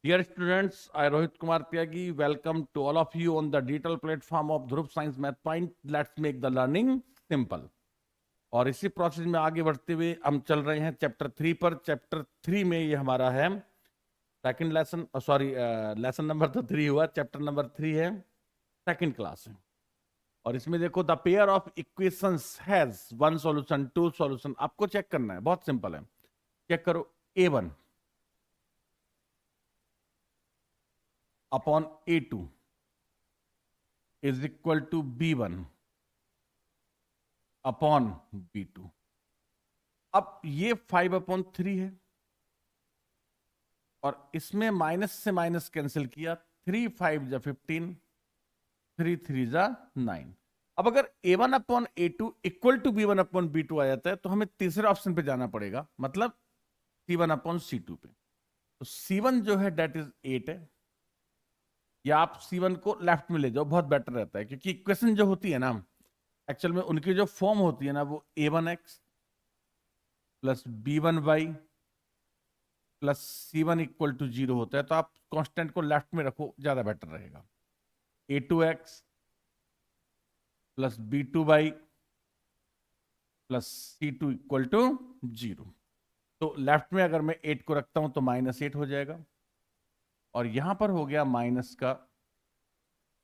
Dear students, I Rohit Kumar Tyagi welcome to all of you on the digital platform of Dhruv Science Math Point. Let's make the learning simple. और इसी process में आगे बढ़ते हुए हम चल रहे हैं चैप्टर 3 पर। चैप्टर 3 में ये हमारा है second lesson, sorry lesson number तो 3 हुआ, चैप्टर नंबर 3 है, सेकंड क्लास है। और इसमें देखो the pair of equations has one solution, two solution. आपको चेक करना है, बहुत सिंपल है। चेक करो, A1 upon A2 is equal to B1 upon B2। अब ये 5/3 है और इसमें माइनस से माइनस कैंसिल किया, 3 5 जा 15, 3 3 जा 9। अब अगर A1/A2 इक्वल टू B1/B2 आ जाता है तो हमें तीसरे ऑप्शन पे जाना पड़ेगा, मतलब C1/C2 पे। तो C1 जो है डेट इज 8 है, या आप C1 को लेफ्ट में ले जाओ, बहुत बेटर रहता है, क्योंकि इक्वेशन जो होती है ना, एक्चुअल में उनकी जो फॉर्म होती है ना, वो A1x plus B1y plus C1 equal to 0 होता है। तो आप कांस्टेंट को लेफ्ट में रखो, ज्यादा बेटर रहेगा। A2x plus B2y plus C2 equal to 0। तो लेफ्ट में अगर मैं 8 को रखता हूं तो -8 हो जाएगा, और यहां पर हो गया माइनस का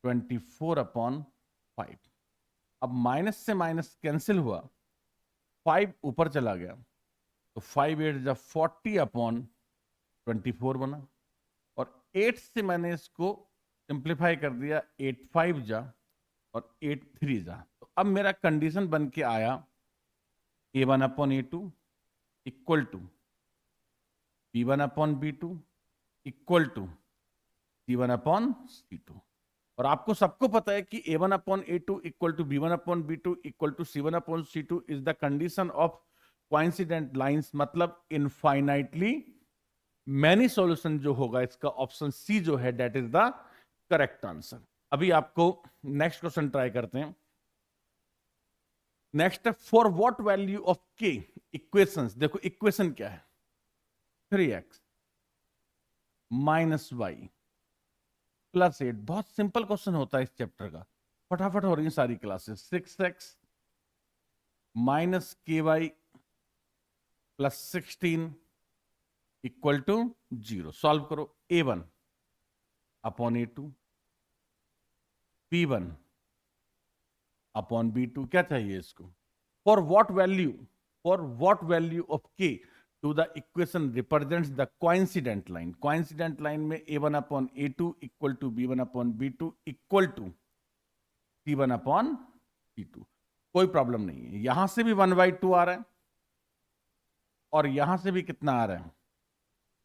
24/5। अब माइनस से माइनस कैंसिल हुआ, 5 ऊपर चला गया, तो 5 8 जा 40/24 बना, और 8 से मैंने इसको सिंप्लीफाई कर दिया, 8 5 जा और 8 3 जा। तो अब मेरा कंडीशन बन के आया A1/A2 equal to B1/B2 equal to C1/C2। और आपको सबको पता है कि A1/A2 equal to B1/B2 equal to C1/C2 is the condition of coincident lines, मतलब इनफाइनाइटली मैनी सॉल्यूशन जो होगा इसका ऑप्शन सी जो है that is the correct answer. अभी आपको नेक्स्ट क्वेश्चन ट्राई करते हैं। Next, for what value of k equations, देखो इक्वेशन क्या है, 3x माइनस वाई प्लस 8। बहुत सिंपल क्वेश्चन होता है इस चैप्टर का, फटाफट हो रही है सारी classes. 6x minus k y plus 16 equal to 0। Solve करो, A1/A2 B1 अपॉन B2, क्या चाहिए इसको, for what value of K to the equation represents the coincident line. Coincident line में A1/A2 equal to B1/B2 equal to C1/C2। कोई problem नहीं है, यहां से भी 1/2 आ रहा है और यहां से भी कितना आ रहा है,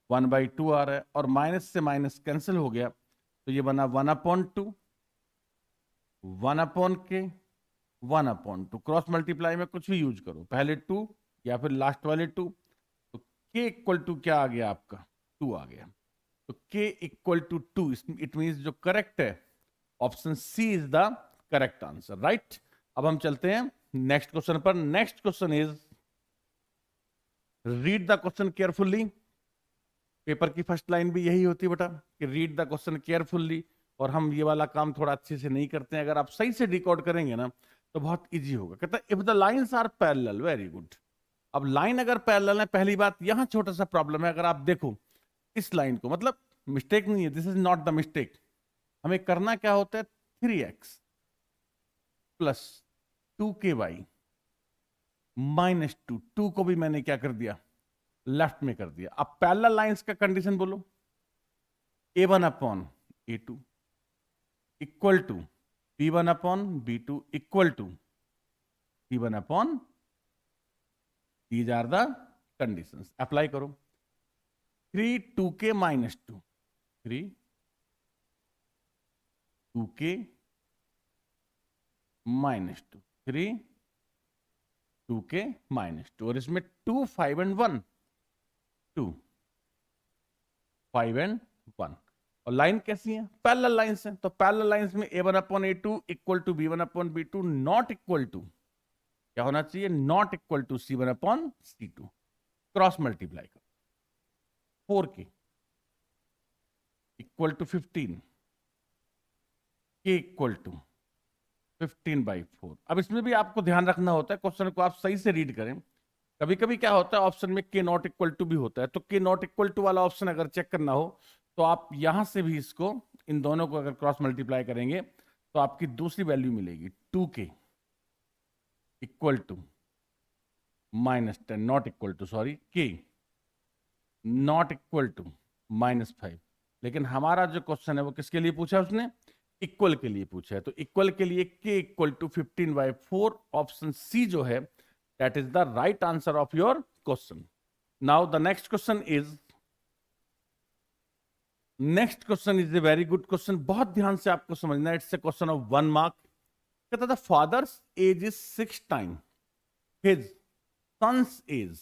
1/2 आ रहा है, और माइनस से माइनस कैंसिल हो गया, तो ये बना 1/2 1/K 1/2। क्रॉस मल्टीप्लाई में कुछ भी यूज करो, पहले 2 या फिर लास्ट वाले 2। तो K इक्वल टू क्या आ गया आपका, 2 आ गया। तो K equal to 2, it means जो करेक्ट है option C is the correct answer, right. अब हम चलते हैं नेक्स्ट क्वेश्चन पर। Next question is, read the question carefully. Paper की फर्स्ट लाइन भी यही होती है बेटा, कि रीड द क्वेश्चन केयरफुली, और हम ये वाला काम थोड़ा अच्छे से नहीं करते हैं। अगर आप सही से रिकॉर्ड करेंगे ना तो बहुत इजी होगा। कहता है if the lines are parallel, very good. अब लाइन अगर पैरेलल है, पहली बात यहां छोटा सा प्रॉब्लम है। अगर आप देखो इस लाइन को, मतलब मिस्टेक नहीं है, this is not the mistake. हमें करना क्या होता है, 3x प्लस 2ky माइनस 2 को भी मैंने क्या कर दिया, लेफ्ट में कर दिया। अब पैरेलल लाइंस का कंडीशन बोलो, A1/A2 equal to B1/B2 equal to C1/, these are the conditions. Apply करो, 3 2k minus 2, 3 2k minus 2, 3 2k minus 2, और इसमें 2 5 एंड 1, 2 5 एंड 1। और लाइन कैसी है, पैरेलल लाइंस हैं। तो पैरेलल लाइंस में A1/A2 equal to B1/B2 not equal to क्या होना चाहिए, not equal to C1/C2। Cross multiply करो, 4k इक्वल टू 15, के इक्वल टू 15/4। अब इसमें भी आपको ध्यान रखना होता है, क्वेश्चन को आप सही से रीड करें। कभी कभी क्या होता है, ऑप्शन में के नॉट इक्वल टू भी होता है, तो के नॉट इक्वल टू वाला ऑप्शन अगर चेक करना हो तो आप यहां से भी इसको, इन दोनों को अगर क्रॉस मल्टीप्लाई करेंगे तो आपकी दूसरी वैल्यू मिलेगी, 2k equal to -10, not equal to, sorry, k not equal to -5। लेकिन हमारा जो क्वेश्चन है वो किसके लिए पूछा है उसने? इक्वल के लिए पूछा है। तो इक्वल के लिए k equal to 15/4, option C जो है that is the right answer of your question. Now the next question is a very good question, बहुत ध्यान से आपको समझना है। It's a question of 1 mark. कहता था father's age is 6 time his son's age,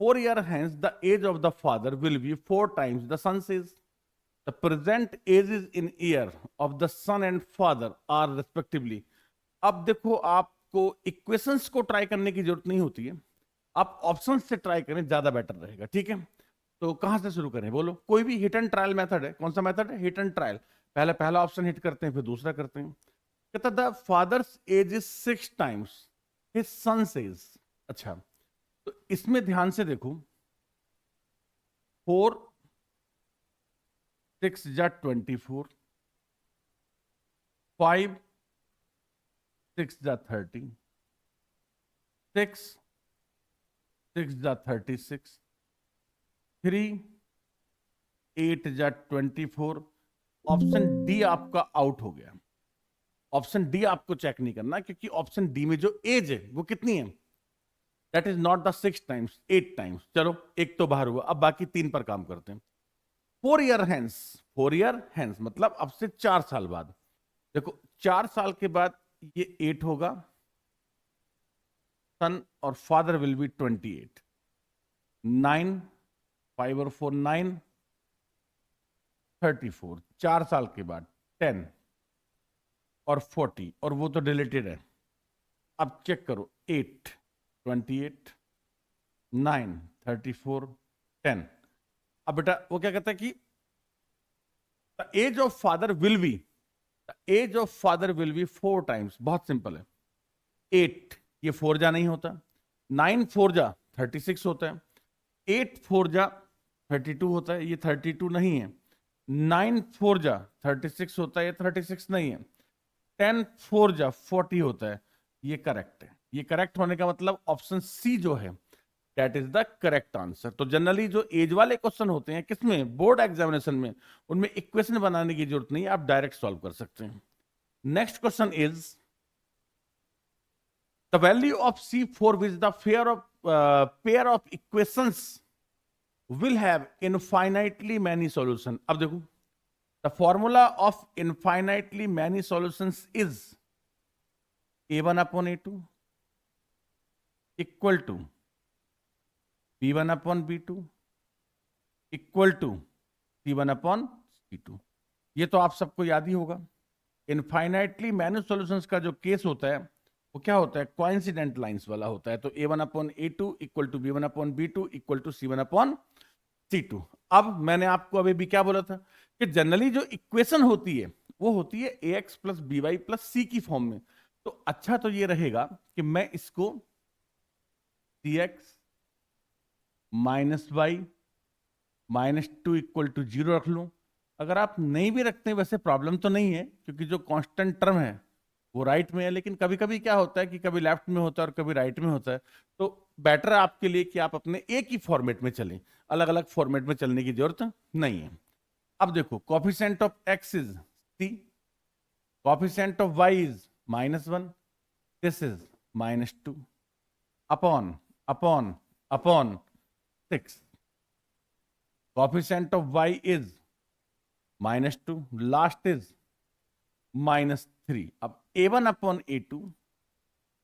4 years hence the age of the father will be 4 times the son's age. The present ages in year of the son and father are respectively. अब देखो, आपको equations को try करने की जरूरत नहीं होती है, आप ऑप्शंस से ट्राई करें, ज्यादा बेटर रहेगा। ठीक है, तो कहां से शुरू करें बोलो? कोई भी हिट एंड ट्रायल मेथड है। कौन सा मेथड है? Hit and trial. पहले पहला ऑप्शन हिट करते हैं, फिर दूसरा करते हैं। कहता the father's age is 6 times his son's age. अच्छा, तो इसमें ध्यान से देखो, 4 6 जा 24, 5 6 जा 30, 6 6 जा 36, 3 8 जा 24। ऑप्शन डी आपका आउट हो गया। ऑप्शन डी आपको चेक नहीं करना, क्योंकि ऑप्शन डी में जो एज है वो कितनी है? That is not the 6 times, 8 times। चलो, एक तो बाहर हुआ, अब बाकी 3 पर काम करते हैं। 4 year hence, 4 year hence मतलब अब से 4 साल बाद। देखो, 4 साल के बाद ये 8 होगा, सन और फादर विल बी 28, 9 5 और 4 9, 34। 4 साल के बाद 10 और 40, और वो तो डिलीटेड है। अब चेक करो, 8 28, 9 34 10। अब बेटा वो क्या कहता है कि the age of father will be, the age of father will be 4 times। बहुत सिंपल है। 8 ये 4 जा नहीं होता, 9 4 जा 36 होता है, 8 4 जा 32 होता है, ये 32 नहीं है। 9 4 जा 36 होता है, ये 36 नहीं है। 10 4 जा 40 होता है, ये करेक्ट है। ये करेक्ट होने का मतलब ऑप्शन सी जो है that is the correct answer. तो जनरली जो एज वाले क्वेश्चन होते हैं किसमें? बोर्ड एग्जामिनेशन में, उनमें इक्वेशन बनाने की जरूरत नहीं है, आप डायरेक्ट सॉल्व कर सकते हैं। Next question is the value of C4 which the pair of equations will have infinitely many solution. अब देखो, the formula of infinitely many solutions is A1 upon A2 equal to B1 upon B2 equal to C1 upon C2। ये तो आप सबको याद ही होगा। Infinitely many solutions का जो केस होता है वो क्या होता है? कोइंसिडेंट लाइंस वाला होता है। तो A1 upon A2 equal to B1 upon B2 equal to C1 upon C2। अब मैंने आपको अभी भी क्या बोला था कि जनरली जो इक्वेशन होती है वो होती है AX plus BY plus C की फॉर्म में। तो अच्छा तो ये रहेगा कि मैं इसको CX minus y -2 equal to 0 रख लूं। अगर आप नहीं भी रखते हैं वैसे प्रॉब्लम तो नहीं है, क्योंकि जो कांस्टेंट टर्म है वो राइट में है। लेकिन कभी कभी क्या होता है कि कभी लेफ्ट में होता है और कभी राइट में होता है, तो बेटर है आपके लिए कि आप अपने एक ही फॉर्मेट में चलें, अलग अलग फॉर्मेट में चलने की जरूरत नहीं है। अब देखो, coefficient of x is c, coefficient of y is -1, this is -2 upon upon upon 6। Coefficient of y is -2, last is -3। अब A1 upon A2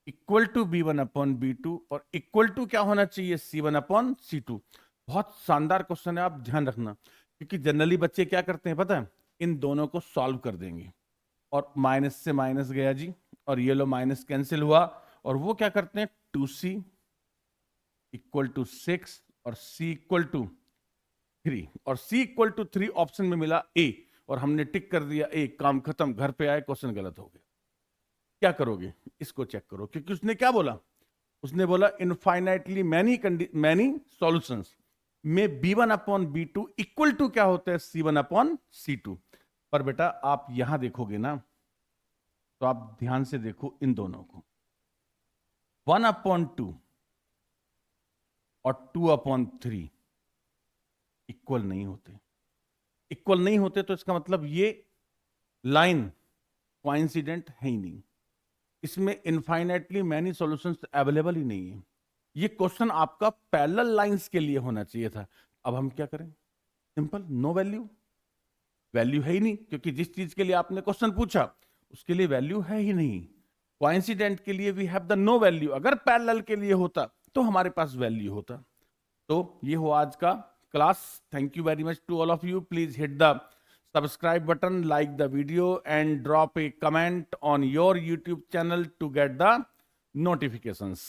equal to B1 upon B2 और इक्वल टू क्या होना चाहिए? C1 upon C2। बहुत शानदार question है, आप ध्यान रखना, क्योंकि जनरली बच्चे क्या करते हैं पता है? इन दोनों को सॉल्व कर देंगे और माइनस से माइनस गया जी, और ये लो माइनस कैंसिल हुआ, और वो क्या करते हैं 2C इक्वल टू 6 और C इक्वल टू 3 और C इक्वल टू 3 ऑप्शन में मिला A और हमने टिक कर दिया A, काम खत्म, घर पे आए, क्वेश्चन गलत हो गया। क्या करोगे? इसको चेक करो, क्योंकि उसने क्या बोला? उसने बोला इनफाइनाइटली मैनी सॉल्यूशंस में B1 upon B2 equal to क्या होता है? C1 upon C2। पर बेटा आप यहां देखोगे ना, तो आप ध्यान से देखो इन दोनों को, 1 अपॉन 2 और 2 अपॉन 3 इक्वल नहीं होते। इक्वल नहीं होते तो इसका मतलब ये लाइन कोइंसिडेंट है ही नहीं, इसमें इनफाइनाइटली मैनी सॉल्यूशंस अवेलेबल ही नहीं है। ये क्वेश्चन आपका पैरेलल लाइंस के लिए होना चाहिए था। अब हम क्या करें? Simple, no value. वैल्यू है ही नहीं, क्योंकि जिस चीज के लिए आपने क्वेश्चन पूछा उसके लिए वैल्यू है ही नहीं। कोइंसिडेंट के लिए we have the no value, अगर पैरेलल के लिए होता तो हमारे पास वैल्यू होता। तो ये हो आज का class. Thank you very much to all of you. Please hit the subscribe button, like the video and drop a comment on your YouTube channel to get the notifications.